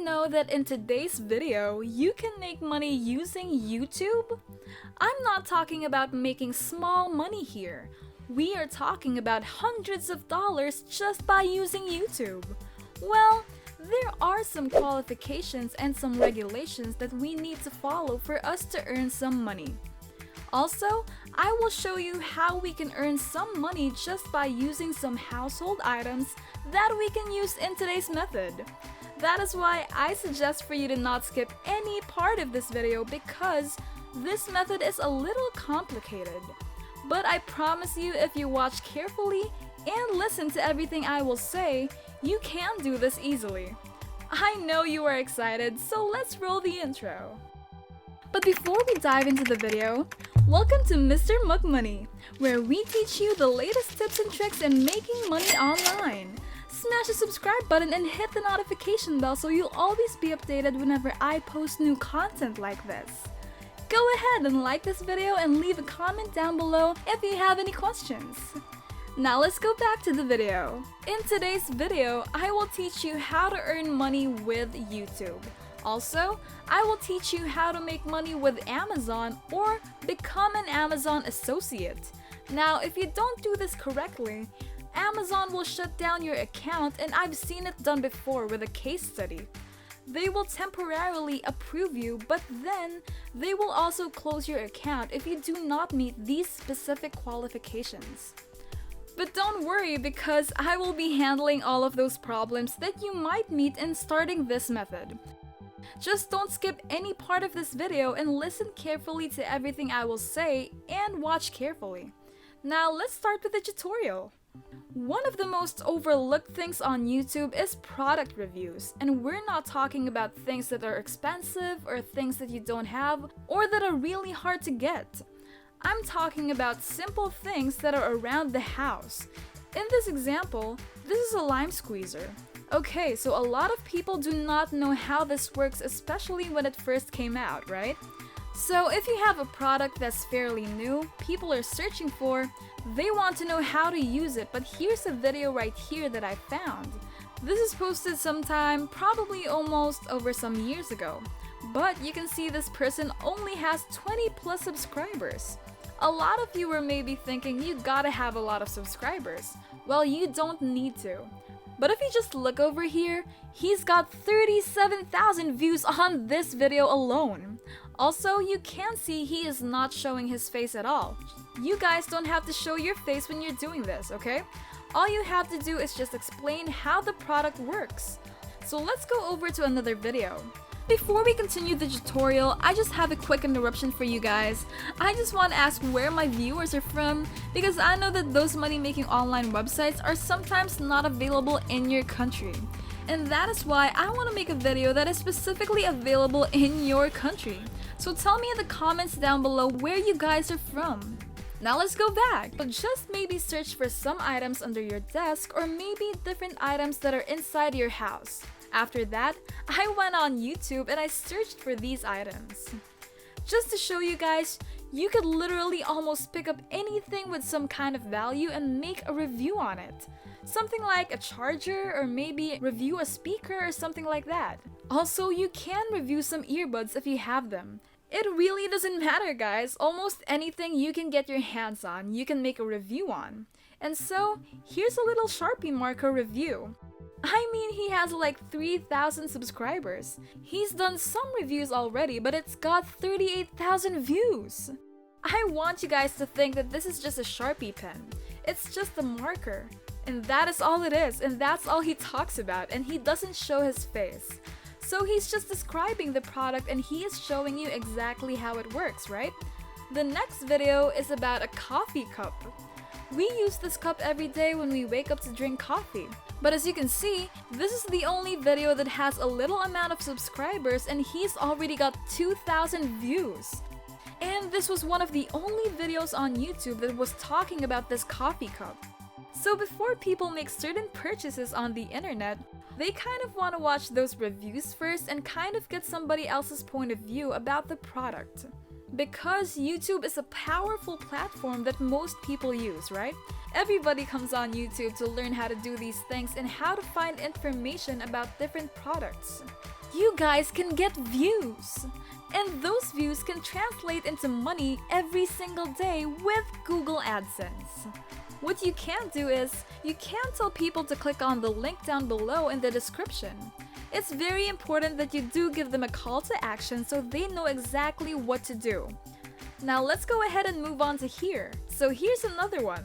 know that in today's video, you can make money using YouTube? I'm not talking about making small money here. We are talking about hundreds of dollars just by using YouTube. Well, there are some qualifications and some regulations that we need to follow for us to earn some money. Also, I will show you how we can earn some money just by using some household items that we can use in today's method. That is why I suggest for you to not skip any part of this video because this method is a little complicated. But I promise you, if you watch carefully and listen to everything I will say, you can do this easily. I know you are excited, so let's roll the intro. But before we dive into the video, welcome to Mr. McMoney, where we teach you the latest tips and tricks in making money online. Smash the subscribe button and hit the notification bell so you'll always be updated whenever I post new content like this. Go ahead and like this video and leave a comment down below if you have any questions. Now let's go back to the video. In today's video, I will teach you how to earn money with YouTube. Also, I will teach you how to make money with Amazon or become an Amazon associate. Now, if you don't do this correctly, Amazon will shut down your account, and I've seen it done before with a case study. They will temporarily approve you, but then they will also close your account if you do not meet these specific qualifications. But don't worry, because I will be handling all of those problems that you might meet in starting this method. Just don't skip any part of this video and listen carefully to everything I will say and watch carefully. Now let's start with the tutorial. One of the most overlooked things on YouTube is product reviews, and we're not talking about things that are expensive or things that you don't have or that are really hard to get. I'm talking about simple things that are around the house. In this example, this is a lime squeezer. Okay, so a lot of people do not know how this works, especially when it first came out, right? So if you have a product that's fairly new, people are searching for, they want to know how to use it, but here's a video right here that I found. This is posted sometime, probably almost over some years ago. But you can see this person only has 20 plus subscribers. A lot of you are maybe thinking you gotta have a lot of subscribers. Well, you don't need to. But if you just look over here, he's got 37,000 views on this video alone. Also, you can see he is not showing his face at all. You guys don't have to show your face when you're doing this, okay? All you have to do is just explain how the product works. So let's go over to another video. Before we continue the tutorial, I just have a quick interruption for you guys. I just want to ask where my viewers are from, because I know that those money-making online websites are sometimes not available in your country. And that is why I want to make a video that is specifically available in your country. So tell me in the comments down below where you guys are from. Now let's go back. So just maybe search for some items under your desk or maybe different items that are inside your house. After that, I went on YouTube and I searched for these items. Just to show you guys, you could literally almost pick up anything with some kind of value and make a review on it. Something like a charger or maybe review a speaker or something like that. Also, you can review some earbuds if you have them. It really doesn't matter, guys. Almost anything you can get your hands on, you can make a review on. And so, here's a little Sharpie marker review. I mean, he has like 3,000 subscribers. He's done some reviews already, but it's got 38,000 views. I want you guys to think that this is just a Sharpie pen. It's just a marker. And that is all it is, and that's all he talks about, and he doesn't show his face. So he's just describing the product and he is showing you exactly how it works, right? The next video is about a coffee cup. We use this cup every day when we wake up to drink coffee. But as you can see, this is the only video that has a little amount of subscribers and he's already got 2,000 views. And this was one of the only videos on YouTube that was talking about this coffee cup. So before people make certain purchases on the internet, they kind of want to watch those reviews first and kind of get somebody else's point of view about the product. Because YouTube is a powerful platform that most people use, right? Everybody comes on YouTube to learn how to do these things and how to find information about different products. You guys can get views! And those views can translate into money every single day with Google AdSense. What you can't do is, you can't tell people to click on the link down below in the description. It's very important that you do give them a call to action so they know exactly what to do. Now let's go ahead and move on to here. So here's another one.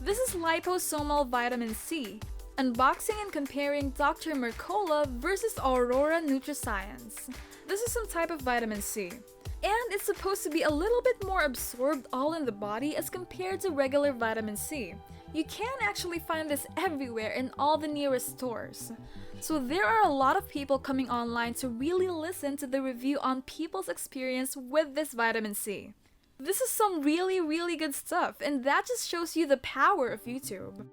This is liposomal vitamin C. Unboxing and comparing Dr. Mercola versus Aurora Nutriscience. This is some type of vitamin C. And it's supposed to be a little bit more absorbed all in the body as compared to regular vitamin C. You can actually find this everywhere in all the nearest stores. So there are a lot of people coming online to really listen to the review on people's experience with this vitamin C. This is some really good stuff, and that just shows you the power of YouTube.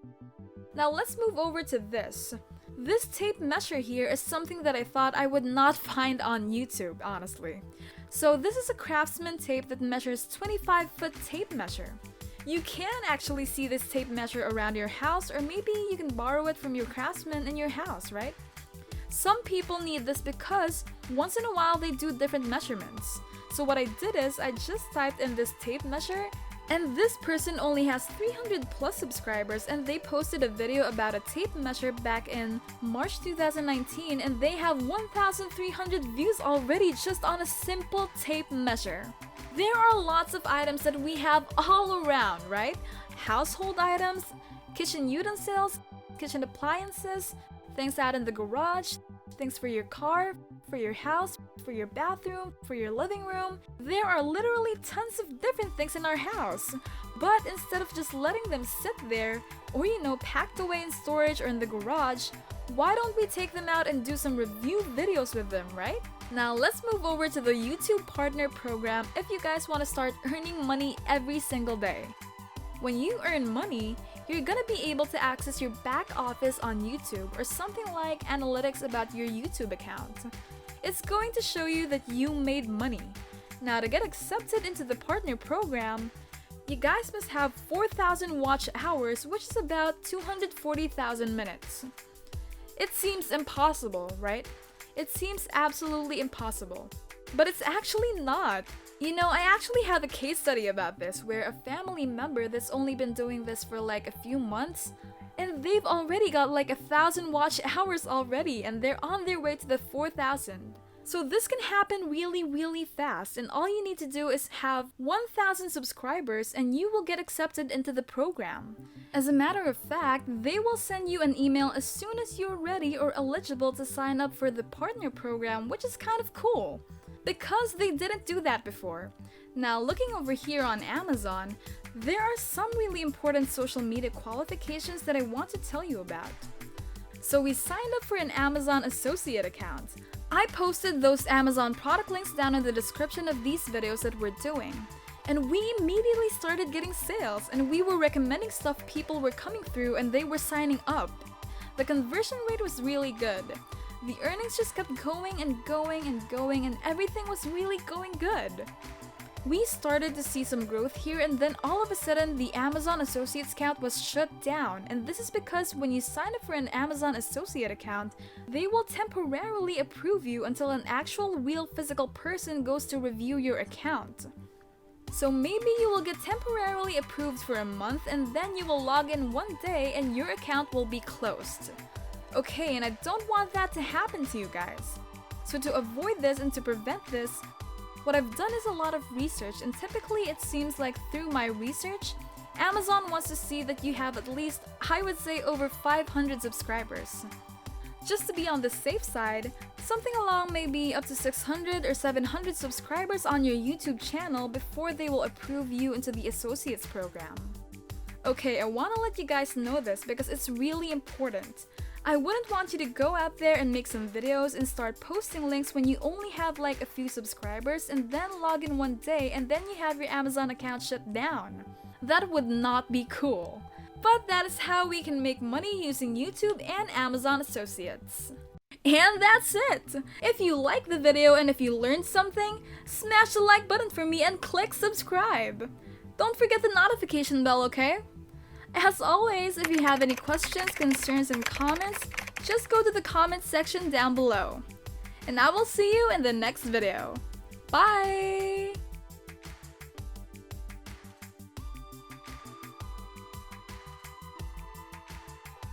Now let's move over to this. This tape measure here is something that I thought I would not find on YouTube, honestly. So this is a Craftsman tape that measures 25-foot tape measure. You can actually see this tape measure around your house, or maybe you can borrow it from your craftsman in your house, right? Some people need this because once in a while they do different measurements. So what I did is I just typed in this tape measure, and this person only has 300 plus subscribers, and they posted a video about a tape measure back in March 2019, and they have 1,300 views already just on a simple tape measure. There are lots of items that we have all around, right? Household items, kitchen utensils, kitchen appliances, things out in the garage, things for your car, for your house, for your bathroom, for your living room. There are literally tons of different things in our house. But instead of just letting them sit there, or packed away in storage or in the garage, why don't we take them out and do some review videos with them, right? Now let's move over to the YouTube Partner Program if you guys want to start earning money every single day. When you earn money, you're gonna be able to access your back office on YouTube or something like analytics about your YouTube account. It's going to show you that you made money. Now to get accepted into the Partner Program, you guys must have 4,000 watch hours, which is about 240,000 minutes. It seems impossible, right? It seems absolutely impossible. But it's actually not. I actually had a case study about this where a family member that's only been doing this for like a few months, and they've already got like 1,000 watch hours already, and they're on their way to the 4,000. So this can happen really fast, and all you need to do is have 1,000 subscribers and you will get accepted into the program. As a matter of fact, they will send you an email as soon as you're ready or eligible to sign up for the Partner Program, which is kind of cool, because they didn't do that before. Now looking over here on Amazon, there are some really important social media qualifications that I want to tell you about. So we signed up for an Amazon Associate account. I posted those Amazon product links down in the description of these videos that we're doing. And we immediately started getting sales, and we were recommending stuff people were coming through and they were signing up. The conversion rate was really good. The earnings just kept going and everything was really going good. We started to see some growth here, and then all of a sudden the Amazon Associates account was shut down, and this is because when you sign up for an Amazon Associate account, they will temporarily approve you until an actual real physical person goes to review your account. So maybe you will get temporarily approved for a month, and then you will log in one day and your account will be closed. Okay, and I don't want that to happen to you guys. So to avoid this and to prevent this, what I've done is a lot of research, and typically it seems like through my research, Amazon wants to see that you have at least, I would say, over 500 subscribers. Just to be on the safe side, something along maybe up to 600 or 700 subscribers on your YouTube channel before they will approve you into the Associates program. Okay, I want to let you guys know this because it's really important. I wouldn't want you to go out there and make some videos and start posting links when you only have like a few subscribers and then log in one day and then you have your Amazon account shut down. That would not be cool. But that is how we can make money using YouTube and Amazon Associates. And that's it! If you liked the video and if you learned something, smash the like button for me and click subscribe! Don't forget the notification bell, okay? As always, if you have any questions, concerns, and comments, just go to the comments section down below. And I will see you in the next video. Bye!